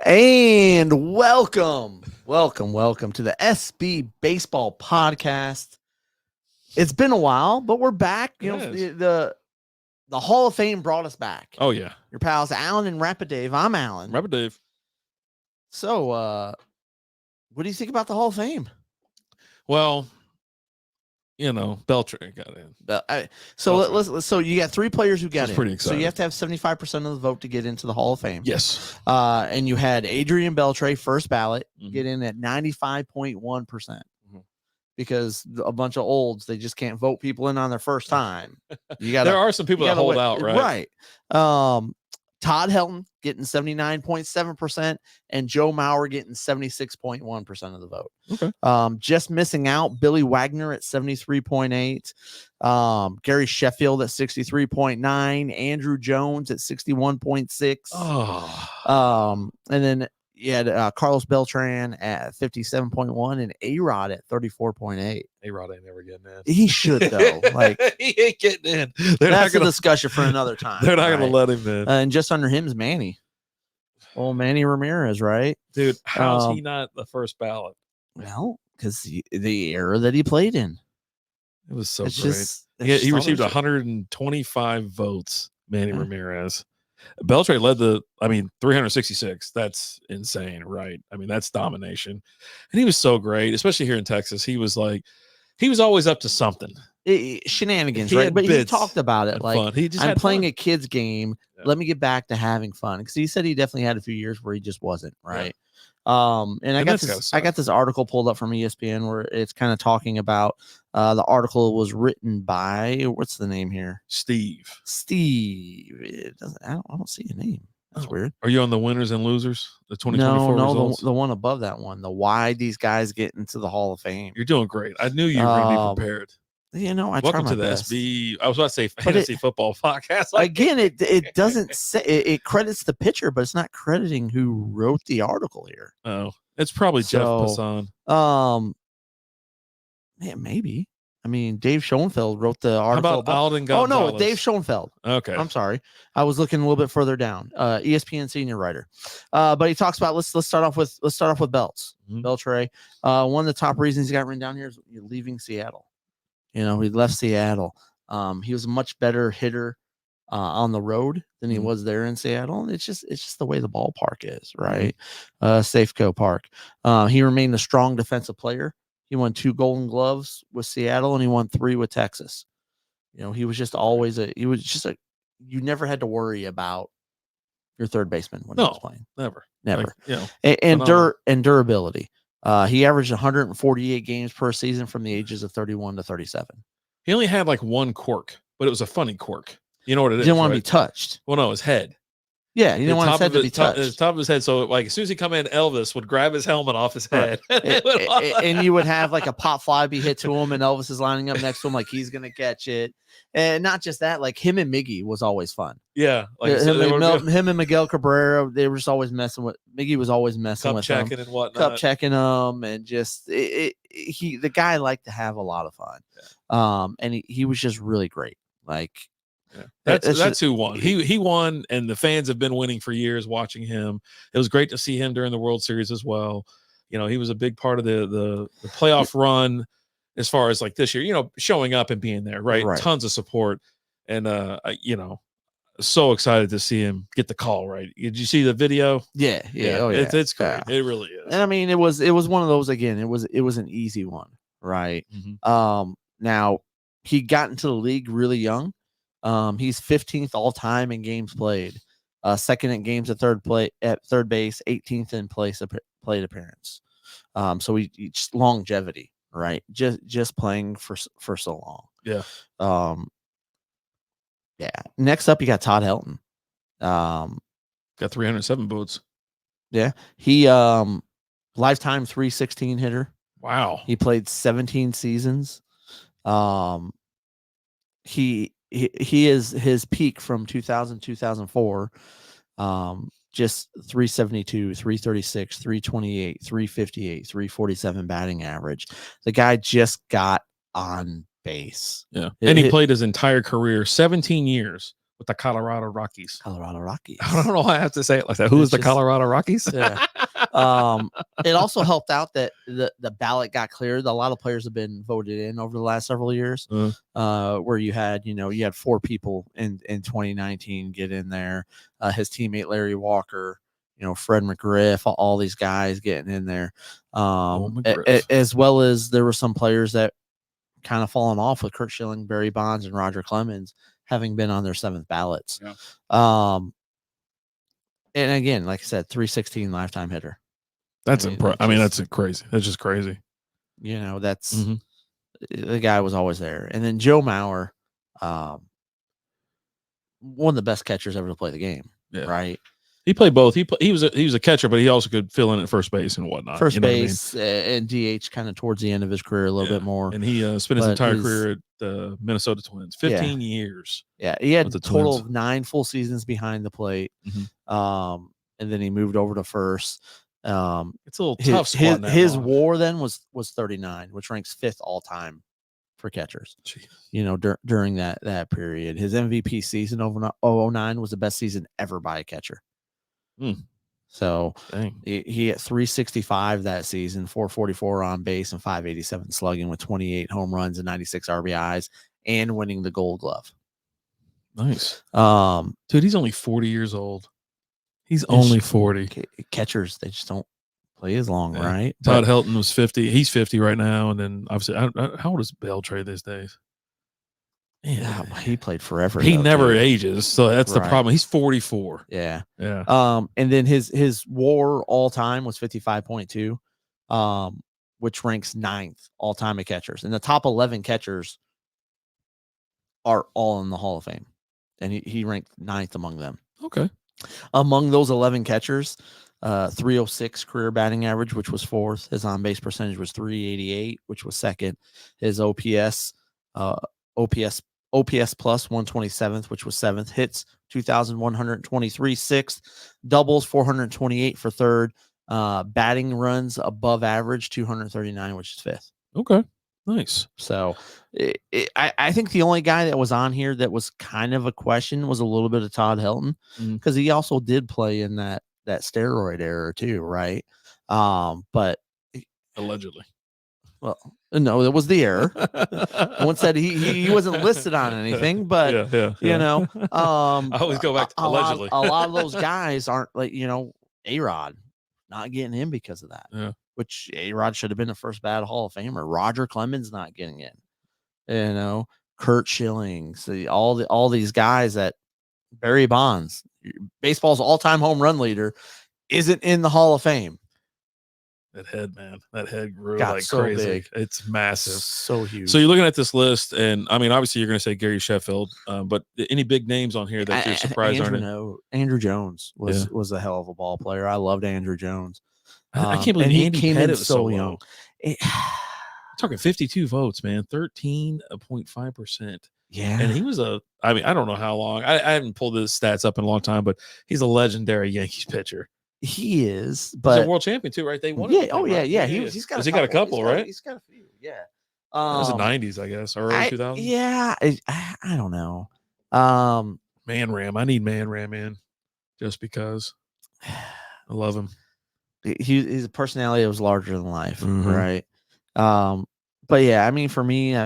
And welcome to the SB Baseball Podcast. It's been a while, but we're back. You know, the Hall of Fame brought us back. Oh yeah, your pals Alan and Rapid Dave. I'm Alan. Rapid Dave. So, what do you think about the Hall of Fame? Well, you know, Beltre got in. So you got three players who got in. Pretty exciting. So you have to have 75% of the vote to get into the Hall of Fame. Yes. And you had Adrian Beltre, first ballot, get in at 95.1%. Because a bunch of olds, they just can't vote people in on their first time. There are some people that hold out, right? Right. Todd Helton getting 79.7% and Joe Mauer getting 76.1% of the vote. Okay. Just missing out, Billy Wagner at 73.8, Gary Sheffield at 63.9, Andrew Jones at 61.6. And then you had Carlos Beltran at 57.1 and A-Rod at 34.8. A-Rod ain't never getting in. He should, though. Like, he ain't getting in. That's a discussion for another time. They're not going to let him in. And just under him is Manny. Old Manny Ramirez, right? Dude, how's he not the first ballot? Well, because the era that he played in. It was so great. He received 125 votes, Manny Ramirez. Beltre led 366. That's insane, right? I mean, that's domination. And he was so great, especially here in Texas. He was always up to something. Shenanigans, right? But he talked about it like, I'm playing a kid's game. Yeah. Let me get back to having fun. Because he said he definitely had a few years where he just wasn't, right? Yeah. And I got this article pulled up from ESPN where it's kind of talking about the article was written by, what's the name here? Steve. It doesn't. I don't see a name. That's weird. Are you on the winners and losers? The 2024 results? The one above that one. The why these guys get into the Hall of Fame. You're doing great. I knew you were going to be prepared. You know, welcome to the best. SB. I was about to say fantasy football podcast. Again, it doesn't say it credits the pitcher, but it's not crediting who wrote the article here. Oh, it's probably Jeff Passan. Man, maybe. I mean, Dave Schoenfeld wrote the article. How about Alden Gonzalez? Oh no, Dave Schoenfeld. Okay, I'm sorry. I was looking a little bit further down. ESPN senior writer. But he talks about let's start off with Belts. Beltre. One of the top reasons he got written down here is leaving Seattle. You know, he left Seattle. He was a much better hitter on the road than he was there in Seattle. And it's just the way the ballpark is, right? Safeco Park. He remained a strong defensive player. He won 2 Golden Gloves with Seattle, and he won 3 with Texas. You know, he was just always you never had to worry about your third baseman when he was playing. Never. Like, you know, and durability. He averaged 148 games per season from the ages of 31 to 37. He only had like one quirk, but it was a funny quirk. You know what it is? He didn't want to be touched. Well, no, his head. Yeah, he didn't want his head to be touched. The top of his head. So, like, as soon as he come in, Elvis would grab his helmet off his head. And you would have like a pop fly be hit to him, and Elvis is lining up next to him like he's going to catch it. And not just that, like him and Miggy was always fun. Yeah. Like him and Miguel Cabrera, they were just always messing with Miggy was always messing with him. And whatnot. Cup checking them, and just the guy liked to have a lot of fun. Yeah. And he was just really great. Like, yeah. That's who won. He won, and the fans have been winning for years watching him. It was great to see him during the World Series as well. You know, he was a big part of the playoff run as far as like this year, you know, showing up and being there, right? Tons of support. And you know, so excited to see him get the call, right? Did you see the video? Yeah. Oh, yeah. It's great. Yeah. It really is. And I mean, it was one of those, again, it was an easy one, right? Now he got into the league really young. He's 15th all time in games played, second in games at third base, 18th in plate appearance. So he just longevity, right? Just playing for so long. Yeah. Yeah. Next up, you got Todd Helton. Got 307 votes. Yeah. He lifetime 316 hitter. Wow. He played 17 seasons. He is his peak from 2004, just 372, 336, 328, 358, 347 batting average. The guy just got on base. Yeah. And he played his entire career, 17 years with the Colorado Rockies. Colorado Rockies. I don't know why I have to say it like that. Who is the Colorado Rockies? Yeah. It also helped out that the ballot got cleared. A lot of players have been voted in over the last several years, where you had 4 people in 2019 get in there. His teammate Larry Walker, Fred McGriff, all these guys getting in there, as well as there were some players that kind of fallen off with Curt Schilling, Barry Bonds, and Roger Clemens having been on their 7th ballots. Yeah. And again, like I said, 316 lifetime hitter. That's impressive. I mean, that's crazy. That's just crazy. That's the guy was always there. And then Joe Mauer, one of the best catchers ever to play the game. Yeah. Right. He played both. He was a catcher, but he also could fill in at first base and whatnot. First base and DH kind of towards the end of his career a little bit more. And he spent his entire career at the Minnesota Twins, 15 years. Yeah, he had a total of 9 full seasons behind the plate. And then he moved over to first. It's a little tough spot. His WAR then was 39, which ranks 5th all time for catchers. Jeez. During that period. His MVP season of 2009 was the best season ever by a catcher. So he hit 365 that season, 444 on base and 587 slugging with 28 home runs and 96 RBIs and winning the Gold Glove. Nice. Dude, he's only 40 years old. He's only 40. Catchers, they just don't play as long, right? Todd Helton was 50. He's 50 right now. And then obviously, how old is Beltre these days? Yeah, he played forever. He never ages, so that's the problem. He's 44. Yeah. And then his WAR all time was 55.2, which ranks 9th all time at catchers. And the top 11 catchers are all in the Hall of Fame, and he ranked 9th among them. Okay. Among those 11 catchers, 306 career batting average, which was 4th. His on base percentage was 388, which was 2nd. His OPS plus 127th, which was 7th. Hits 2,123, 6th. Doubles 428 for 3rd. Batting runs above average 239, which is 5th. Okay, nice. So I think the only guy that was on here that was kind of a question was a little bit of Todd Helton, because he also did play in that steroid era too, right? But allegedly. Well, no, it was the error. No one said he wasn't listed on anything, but I always go back to allegedly. A lot of those guys aren't like, A-Rod not getting in because of that. Yeah. Which A-Rod should have been the first ballot Hall of Famer. Roger Clemens not getting in. Curt Schilling, all these guys that Barry Bonds, baseball's all-time home run leader, isn't in the Hall of Fame. That head, man. That head grew Got like so crazy. big. It's massive. So huge. So you're looking at this list, and I mean, obviously you're going to say Gary Sheffield, but any big names on here that you're surprised aren't in? Andrew Jones was a hell of a ball player. I loved Andrew Jones. I can't believe he Andy came Pettit in was so young. Talking 52 votes, man. 13.5%. Yeah. And he was I don't know how long. I haven't pulled his stats up in a long time, but he's a legendary Yankees pitcher. He is, but he's a world champion too, right? They won. Yeah. Oh yeah. Yeah. He's got a couple, right? He's got a few. Yeah. It was the 90s, I guess, or early 2000s. Yeah. I don't know. Man Ram. I need Man Ram in just because I love him. His personality was larger than life, right? But yeah, I mean, for me,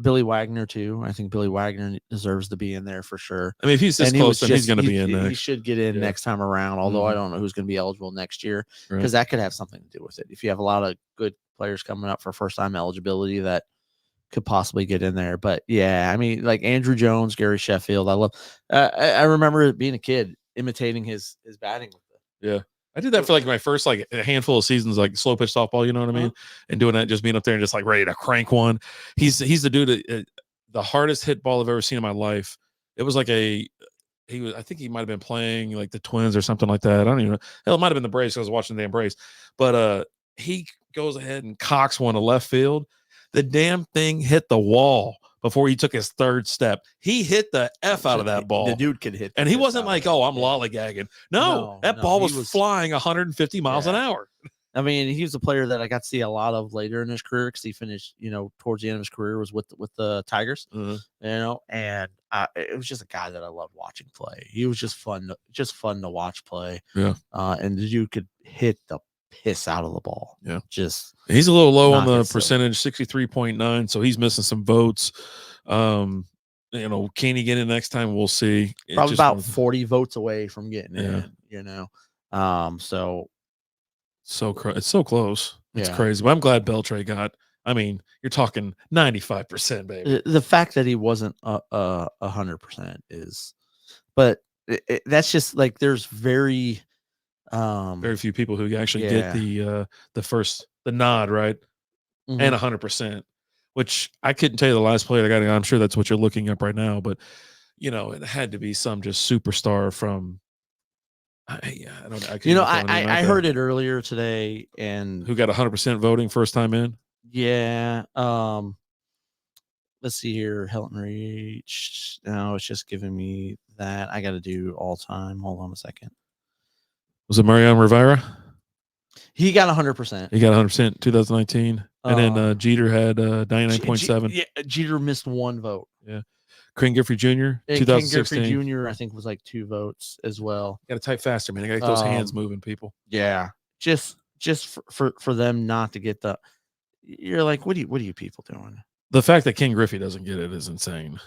Billy Wagner too. I think Billy Wagner deserves to be in there for sure. I mean, if he's this close, then he's going to be in there. He should get in next time around. Although I don't know who's going to be eligible next year, because that could have something to do with it. If you have a lot of good players coming up for first-time eligibility, that could possibly get in there. But yeah, I mean, like Andrew Jones, Gary Sheffield. I remember being a kid imitating his batting with it. Yeah. I did that for like my first like a handful of seasons, like slow pitch softball, you know what I mean? And doing that, just being up there and just like ready to crank one. He's the dude the hardest hit ball I've ever seen in my life. It was like I think he might have been playing like the Twins or something like that. I don't even know. Hell, it might have been the Braves because I was watching the damn Braves. But he goes ahead and cocks one to left field. The damn thing hit the wall before he took his 3rd step. He hit the F out of that ball. The dude could hit. And he wasn't like, I'm lollygagging. No, that ball was flying 150 miles an hour. I mean, he was a player that I got to see a lot of later in his career because he finished, towards the end of his career was with the Tigers, and it was just a guy that I loved watching play. He was just fun to watch play. Yeah. And you could hit the piss out of the ball. Yeah. He's a little low on the percentage, 63.9. So he's missing some votes. Can he get in next time? We'll see. Probably about 40 votes away from getting in, it's so close. It's crazy. But I'm glad Beltre got. I mean, you're talking 95%, baby. The fact that he wasn't 100% is, but that's just like there's very few people who actually get the nod, right? Mm-hmm. And 100%, which I couldn't tell you the last player that got it. I'm sure that's what you're looking up right now, but it had to be some just superstar from. I heard it earlier today, and who got 100% voting first time in? Yeah. Let's see here. Helton reached. No, it's just giving me that. I got to do all time. Hold on a second. Was it Mariano Rivera? He got 100%. He got 100% 2019, and then Jeter had 99.7. Yeah, Jeter missed one vote. Yeah. Ken Griffey Jr. 2016. Ken Griffey Jr. I think was like 2 votes as well. Got to type faster, man. I got to get those hands moving, people. Yeah, just for them not to get the. You're like, what are you people doing? The fact that Ken Griffey doesn't get it is insane.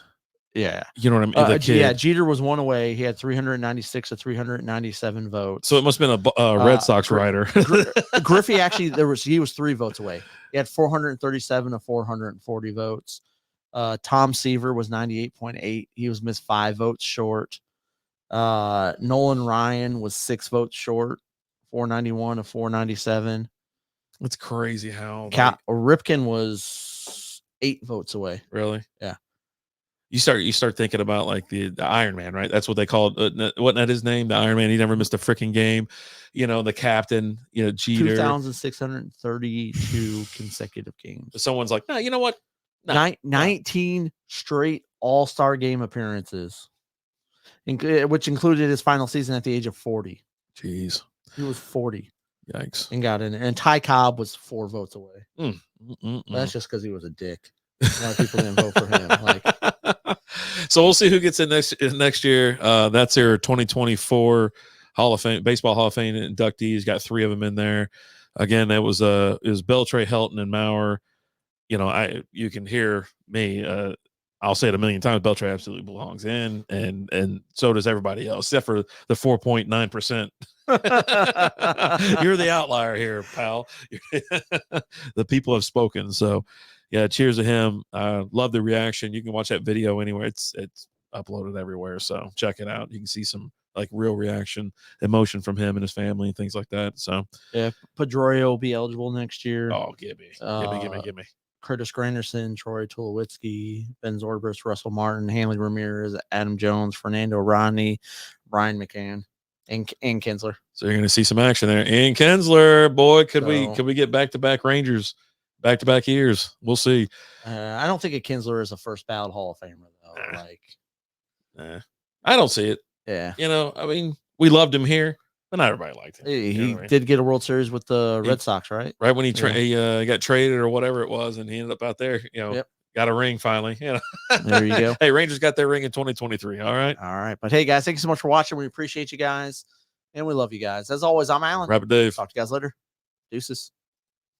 Yeah, you know what I mean. Yeah, Jeter was one away. He had 396 of 397 votes. So it must have been a Red Sox writer. Griffey actually he was 3 votes away. He had 437 of 440 votes. Tom Seaver was 98.8. He was missed 5 votes short. Nolan Ryan was 6 votes short, 491 of 497. It's crazy how Ripken was 8 votes away. Really? Yeah. You start thinking about like the Iron Man, right? That's what they called. Wasn't that his name? The Iron Man. He never missed a freaking game. The captain. Jeter. 2,632 consecutive games. Someone's like, no, you know what? No. 19 straight All-Star game appearances, which included his final season at the age of 40. Jeez, he was 40. Yikes! And got in. And Ty Cobb was 4 votes away. That's just because he was a dick. A lot of people didn't vote for him. So we'll see who gets in next year. That's their 2024 Hall of Fame, Baseball Hall of Fame inductees. Got 3 of them in there. Again, it was Beltre, Helton, and Mauer. You can hear me. I'll say it a million times. Beltre absolutely belongs in, and so does everybody else, except for the 4.9%. You're the outlier here, pal. The people have spoken. So, yeah, cheers to him. Love the reaction. You can watch that video anywhere. It's uploaded everywhere. So check it out. You can see some like real reaction, emotion from him and his family and things like that. So yeah, Pedroia will be eligible next year. Oh, give me. Curtis Granderson, Troy Tulowitzki, Ben Zorbis, Russell Martin, Hanley Ramirez, Adam Jones, Fernando Rodney, Brian McCann, and Kinsler. So you're going to see some action there. And Kinsler, boy, could we get back-to-back Rangers, back-to-back years? We'll see. I don't think a Kinsler is a first ballot Hall of Famer though. I don't see it. Yeah. I mean, we loved him here. But not everybody liked him. He did get a World Series with the Red Sox, right? Right when he got traded or whatever it was, and he ended up out there. Got a ring finally. There you go. Hey, Rangers got their ring in 2023. All right. But hey, guys, thank you so much for watching. We appreciate you guys, and we love you guys. As always, I'm Alan. Rapid Dave. Talk to you guys later. Deuces.